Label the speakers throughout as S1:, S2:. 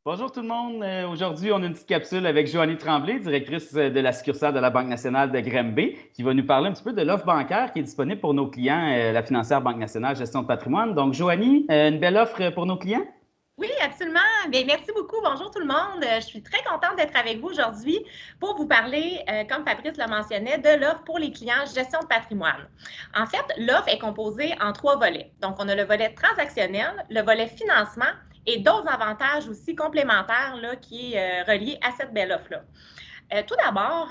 S1: Bonjour tout le monde. Aujourd'hui, on a une petite capsule avec Joanie Tremblay, directrice de la succursale de la Banque nationale de Granby, qui va nous parler un petit peu de l'offre bancaire qui est disponible pour nos clients, la financière Banque nationale gestion de patrimoine. Donc, Joanie, une belle offre pour nos clients?
S2: Oui, absolument. Bien, merci beaucoup. Bonjour tout le monde. Je suis très contente d'être avec vous aujourd'hui pour vous parler, comme Fabrice le mentionnait, de l'offre pour les clients gestion de patrimoine. En fait, l'offre est composée en 3 volets. Donc, on a le volet transactionnel, le volet financement et d'autres avantages aussi complémentaires là, qui est relié à cette belle offre-là. Tout d'abord,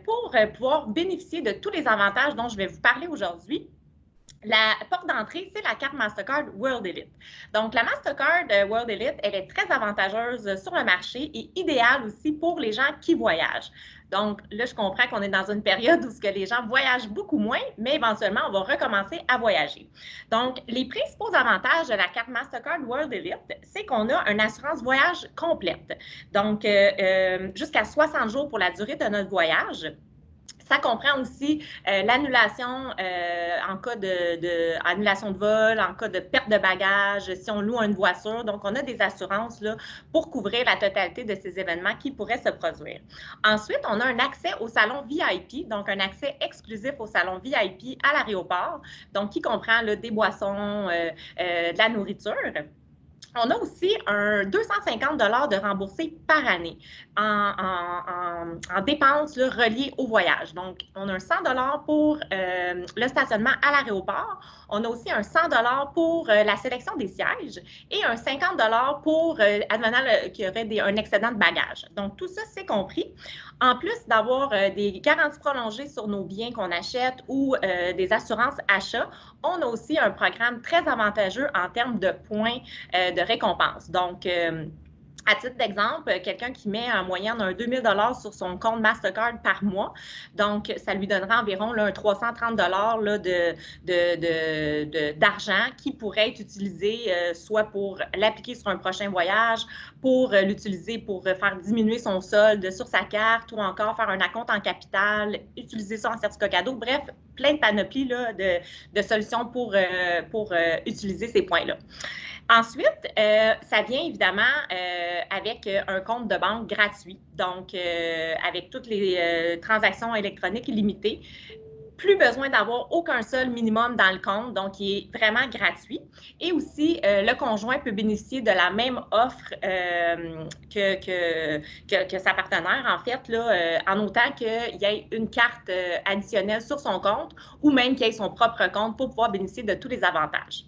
S2: pour pouvoir bénéficier de tous les avantages dont je vais vous parler aujourd'hui, la porte d'entrée, c'est la carte Mastercard World Elite. Donc, la Mastercard World Elite, elle est très avantageuse sur le marché et idéale aussi pour les gens qui voyagent. Donc, là, je comprends qu'on est dans une période où les gens voyagent beaucoup moins, mais éventuellement, on va recommencer à voyager. Donc, les principaux avantages de la carte Mastercard World Elite, c'est qu'on a une assurance voyage complète. Donc, jusqu'à 60 jours pour la durée de notre voyage. Ça comprend aussi l'annulation en cas annulation de vol, en cas de perte de bagages, si on loue une voiture. Donc, on a des assurances là, pour couvrir la totalité de ces événements qui pourraient se produire. Ensuite, on a un accès au salon VIP, donc un accès exclusif au salon VIP à l'aéroport, donc qui comprend là, des boissons, de la nourriture. On a aussi un 250 de remboursé par année en dépenses là, reliées au voyage. Donc, on a un 100 pour le stationnement à l'aéroport. On a aussi un 100 pour la sélection des sièges et un 50 pour, advenant qu'il y aurait un excédent de bagages. Donc, tout ça, c'est compris. En plus d'avoir des garanties prolongées sur nos biens qu'on achète ou des assurances achats, on a aussi un programme très avantageux en termes de points de récompense. Donc, à titre d'exemple, quelqu'un qui met en moyenne un 2000 sur son compte Mastercard par mois, donc ça lui donnera environ là, un 330 d'argent qui pourrait être utilisé soit pour l'appliquer sur un prochain voyage, pour l'utiliser pour faire diminuer son solde sur sa carte ou encore faire un acompte en capital, utiliser ça en certificat cadeau. Bref, plein de panoplies là, de solutions pour utiliser ces points-là. Ensuite, ça vient évidemment avec un compte de banque gratuit, donc avec toutes les transactions électroniques illimitées. Plus besoin d'avoir aucun seul minimum dans le compte, donc il est vraiment gratuit. Et aussi, le conjoint peut bénéficier de la même offre que sa partenaire, en fait, là, en autant qu'il y ait une carte additionnelle sur son compte ou même qu'il ait son propre compte pour pouvoir bénéficier de tous les avantages.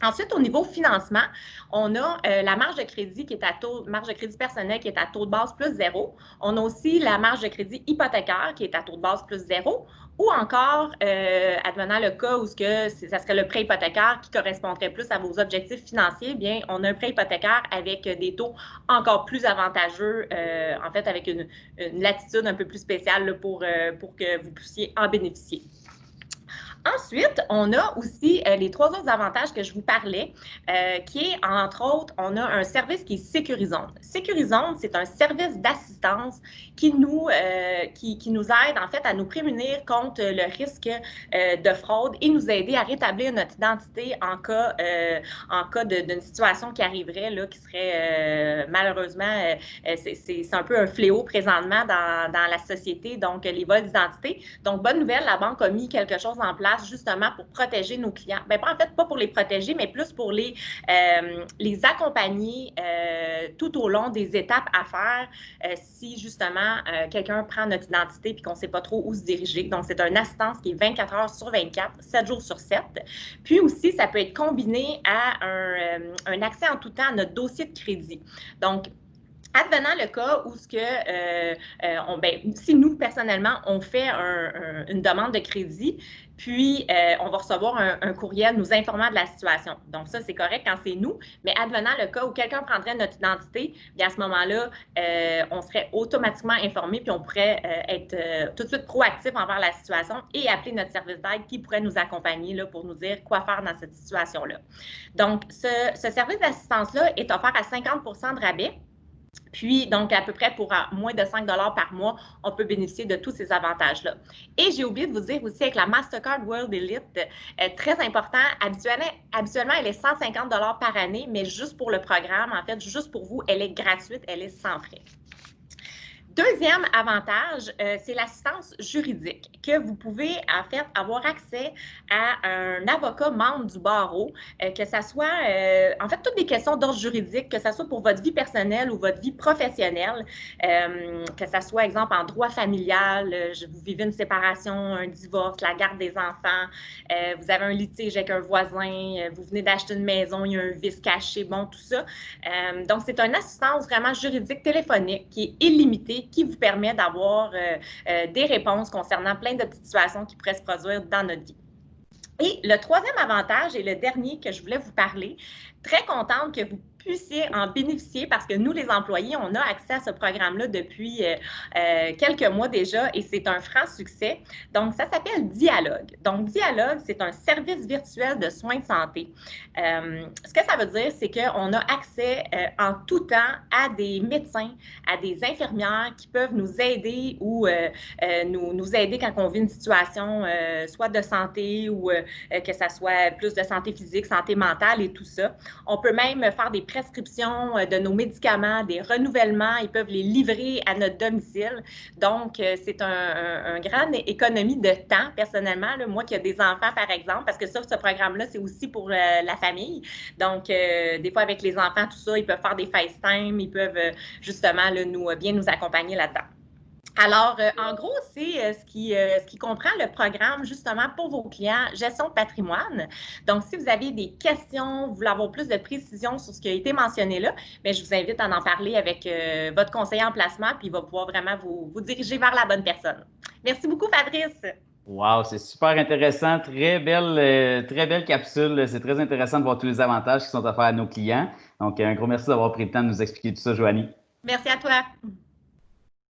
S2: Ensuite, au niveau financement, on a la marge de crédit qui est à marge de crédit personnel qui est à taux de base plus 0. On a aussi la marge de crédit hypothécaire qui est à taux de base plus 0. Ou encore, advenant le cas où ça serait le prêt hypothécaire qui correspondrait plus à vos objectifs financiers, bien, on a un prêt hypothécaire avec des taux encore plus avantageux, en fait, avec une latitude un peu plus spéciale là, pour que vous puissiez en bénéficier. Ensuite, on a aussi les 3 autres avantages que je vous parlais, qui est, entre autres, on a un service qui est Sécurisonde. Sécurisonde, c'est un service d'assistance qui nous aide, en fait, à nous prémunir contre le risque de fraude et nous aider à rétablir notre identité en cas d'une situation qui arriverait, là, qui serait malheureusement, c'est un peu un fléau présentement dans la société, donc les vols d'identité. Donc, bonne nouvelle, la banque a mis quelque chose en place justement pour protéger nos clients. Bien, en fait, pas pour les protéger, mais plus pour les accompagner tout au long des étapes à faire si justement quelqu'un prend notre identité et qu'on ne sait pas trop où se diriger. Donc, c'est une assistance qui est 24 heures sur 24, 7 jours sur 7. Puis aussi, ça peut être combiné à un accès en tout temps à notre dossier de crédit. Donc, advenant le cas où si nous, personnellement, on fait une demande de crédit, puis on va recevoir un courriel nous informant de la situation. Donc ça, c'est correct quand c'est nous, mais advenant le cas où quelqu'un prendrait notre identité, bien à ce moment-là, on serait automatiquement informé, puis on pourrait être tout de suite proactif envers la situation et appeler notre service d'aide qui pourrait nous accompagner là, pour nous dire quoi faire dans cette situation-là. Donc, ce service d'assistance-là est offert à 50 de rabais. Puis, donc, à peu près pour moins de 5 par mois, on peut bénéficier de tous ces avantages-là. Et j'ai oublié de vous dire aussi, avec la Mastercard World Elite, très important, habituellement, elle est 150 par année, mais juste pour le programme, en fait, juste pour vous, elle est gratuite, elle est sans frais. Deuxième avantage, c'est l'assistance juridique, que vous pouvez en fait avoir accès à un avocat membre du barreau, que ça soit en fait toutes les questions d'ordre juridique, que ça soit pour votre vie personnelle ou votre vie professionnelle, que ça soit exemple en droit familial, vous vivez une séparation, un divorce, la garde des enfants, vous avez un litige avec un voisin, vous venez d'acheter une maison, il y a un vice caché, bon, tout ça. Donc, c'est une assistance vraiment juridique téléphonique qui est illimitée, qui vous permet d'avoir des réponses concernant plein de petites situations qui pourraient se produire dans notre vie. Et le troisième avantage et le dernier que je voulais vous parler, très contente que vous puissiez en bénéficier parce que nous, les employés, on a accès à ce programme-là depuis quelques mois déjà et c'est un franc succès. Donc, ça s'appelle Dialogue. Donc, Dialogue, c'est un service virtuel de soins de santé. Ce que ça veut dire, c'est qu'on a accès en tout temps à des médecins, à des infirmières qui peuvent nous aider ou nous aider quand on vit une situation soit de santé ou que ça soit plus de santé physique, santé mentale et tout ça. On peut même faire des prescriptions de nos médicaments, des renouvellements, ils peuvent les livrer à notre domicile. Donc, c'est une grande économie de temps, personnellement. Là, moi qui ai des enfants, par exemple, parce que ça, ce programme-là, c'est aussi pour la famille. Donc, des fois, avec les enfants, tout ça, ils peuvent faire des FaceTime, ils peuvent justement là, bien nous accompagner là-dedans. Alors, en gros, c'est ce qui comprend le programme justement pour vos clients gestion de patrimoine. Donc, si vous avez des questions, vous voulez avoir plus de précision sur ce qui a été mentionné là, bien, je vous invite à en parler avec votre conseiller en placement, puis il va pouvoir vraiment vous diriger vers la bonne personne. Merci beaucoup, Fabrice.
S1: Wow, c'est super intéressant. Très belle capsule. C'est très intéressant de voir tous les avantages qui sont offerts à nos clients. Donc, un gros merci d'avoir pris le temps de nous expliquer tout ça, Joanie.
S2: Merci à toi.